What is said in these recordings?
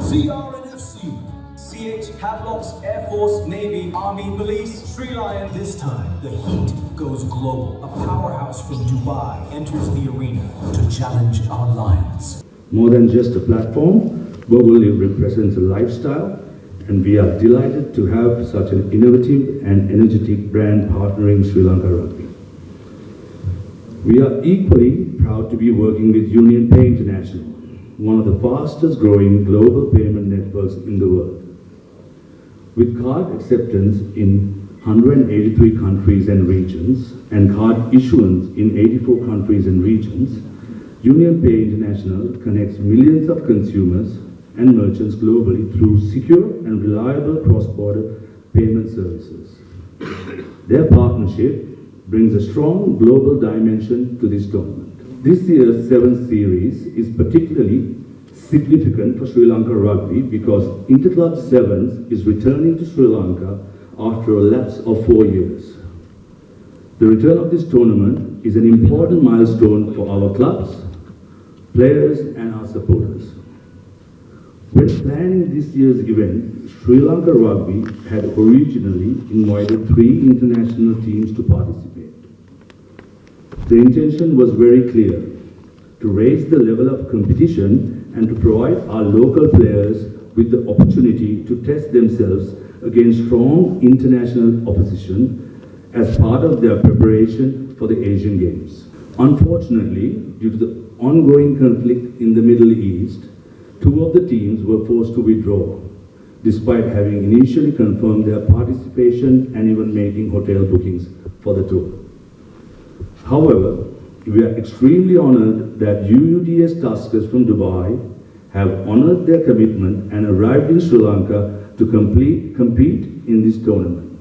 CRNFC, CH, Havelofts, Air Force, Navy, Army, Police, Sri Lion. This time, the heat goes global. A powerhouse from Dubai enters the arena to challenge our lions. More than just a platform, BogoLiv represents a lifestyle, and we are delighted to have such an innovative and energetic brand partnering Sri Lanka Rugby. We are equally proud to be working with UnionPay International, one of the fastest growing global payment networks in the world. With card acceptance in 183 countries and regions, and card issuance in 84 countries and regions, UnionPay International connects millions of consumers and merchants globally through secure and reliable cross-border payment services. Their partnership brings a strong global dimension to this tournament. This year's 7th series is particularly significant for Sri Lanka Rugby because Interclub Sevens is returning to Sri Lanka after a lapse of 4 years. The return of this tournament is an important milestone for our clubs, players and our supporters. When planning this year's event, Sri Lanka Rugby had originally invited 3 international teams to participate. The intention was very clear: to raise the level of competition and to provide our local players with the opportunity to test themselves against strong international opposition as part of their preparation for the Asian Games. Unfortunately, due to the ongoing conflict in the Middle East, 2 of the teams were forced to withdraw, despite having initially confirmed their participation and even making hotel bookings for the tour. However, we are extremely honored that UUDS Tuskers from Dubai have honored their commitment and arrived in Sri Lanka to compete in this tournament.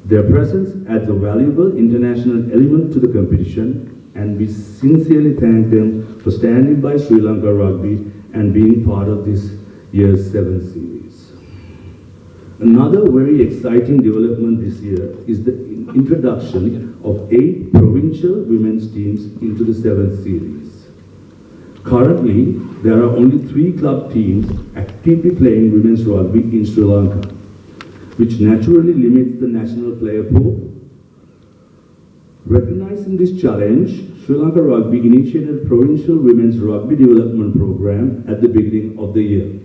Their presence adds a valuable international element to the competition, and we sincerely thank them for standing by Sri Lanka Rugby and being part of this year's 7th series. Another very exciting development this year is the introduction of 8 provincial women's teams into the 7th series. Currently, there are only 3 club teams actively playing women's rugby in Sri Lanka, which naturally limits the national player pool. Recognizing this challenge, Sri Lanka Rugby initiated a provincial women's rugby development program at the beginning of the year.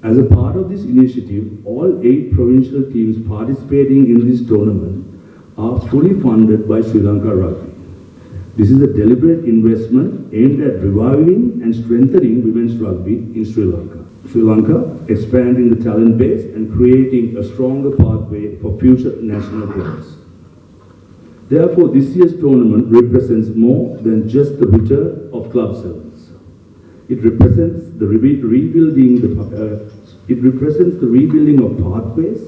As a part of this initiative, all 8 provincial teams participating in this tournament are fully funded by Sri Lanka Rugby. This is a deliberate investment aimed at reviving and strengthening women's rugby in Sri Lanka. Sri Lanka, expanding the talent base and creating a stronger pathway for future national players. Therefore, this year's tournament represents more than just the return of Club Sevens. It represents the rebuilding of pathways,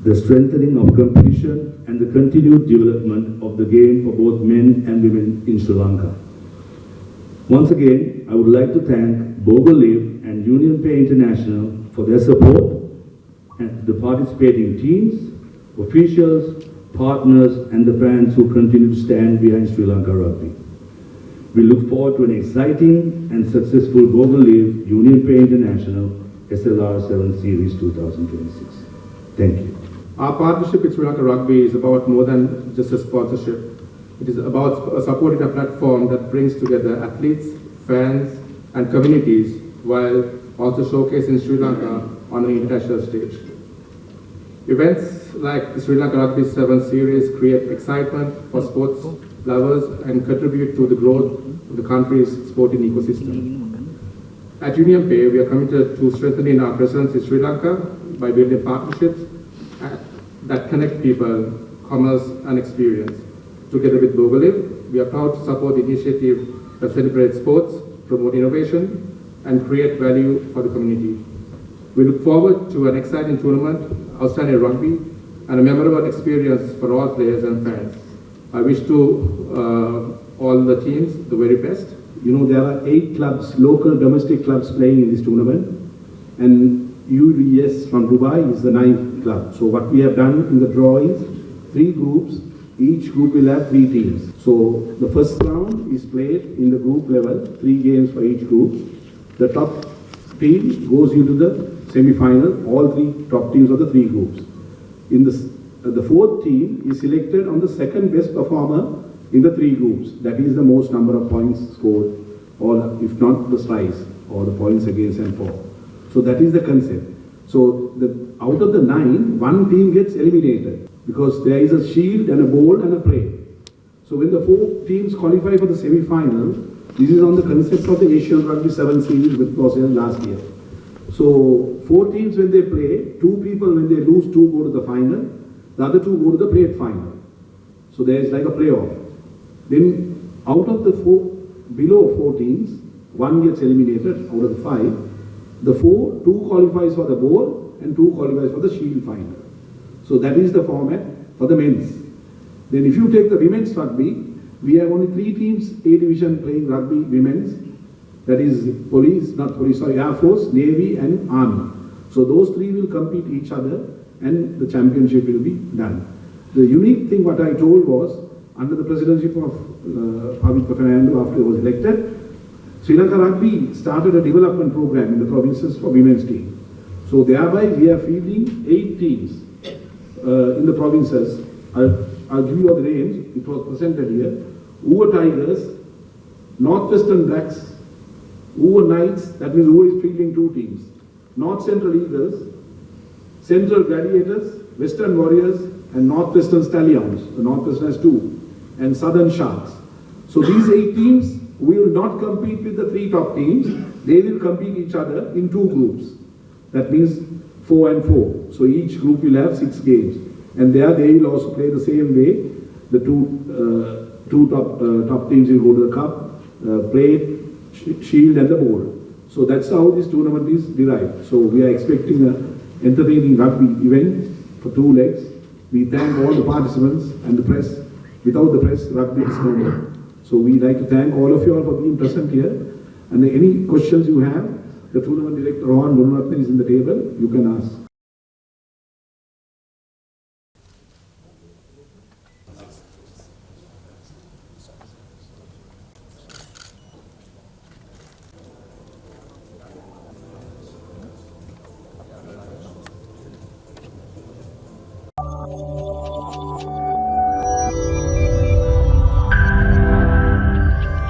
the strengthening of competition, and the continued development of the game for both men and women in Sri Lanka. Once again, I would like to thank BogoLiv and UnionPay International for their support, and the participating teams, officials, partners and the fans who continue to stand behind Sri Lanka Rugby. We look forward to an exciting and successful BogoLiv UnionPay International SLR 7 Series 2026. Thank you. Our partnership with Sri Lanka Rugby is about more than just a sponsorship. It is about supporting a platform that brings together athletes, fans and communities while also showcasing Sri Lanka on an international stage. Events like the Sri Lanka Rugby 7 Series create excitement for sports lovers and contribute to the growth of the country's sporting ecosystem. At UnionPay, we are committed to strengthening our presence in Sri Lanka by building partnerships that connect people, commerce and experience. Together with BogoLiv, we are proud to support the initiative that celebrates sports, promote innovation and create value for the community. We look forward to an exciting tournament, outstanding rugby, and a memorable experience for all players and fans. I wish to all the teams the very best. You know, there are 8 clubs, local domestic clubs playing in this tournament, and UUDS from Dubai is the 9th club. So what we have done in the draw is 3 groups. Each group will have 3 teams. So the first round is played in the group level, 3 games for each group. The top team goes into the semi-final, all three top teams of the three groups. In the fourth team is selected on the second best performer in the three groups. That is the most number of points scored, or if not the strikes, or the points against and for. So that is the concept. So out of the 9, one team gets eliminated because there is a shield and a ball and a play. So when the 4 teams qualify for the semi-final, this is on the concept of the Asian Rugby 7 series which was held last year. So 4 teams when they play, 2 people when they lose, 2 go to the final, the other 2 go to the plate final. So there is like a playoff. Then out of the 4, below 4 teams, 1 gets eliminated out of the 5. The 4, 2 qualifies for the bowl and 2 qualifies for the shield final. So that is the format for the men's. Then if you take the women's rugby, we have only 3 teams, A division playing rugby women's. That is Air Force, Navy and Army. So those 3 will compete each other and the championship will be done. The unique thing what I told was, under the presidency of Pavitra Fernando after he was elected, Sri Lanka Rugby started a development program in the provinces for women's team. So thereby we are fielding 8 teams in the provinces. I'll give you all the names. It was presented here. Uva Tigers, Northwestern Blacks, Uva Knights, that means Uva is fielding 2 teams. North Central Eagles, Central Gladiators, Western Warriors and Northwestern Stallions. The Northwestern has 2. And Southern Sharks. So these 8 teams will not compete with the 3 top teams. They will compete each other in 2 groups. That means 4 and 4. So each group will have 6 games. And there they will also play the same way. The two top teams will go to the cup, plate, shield and the bowl. So that's how this tournament is derived. So we are expecting an entertaining rugby event for 2 legs. We thank all the participants and the press. Without the press, rugby is no more. So we'd like to thank all of you all for being present here. And any questions you have, the tournament director Rohan Gunarathan is in the table. You can ask.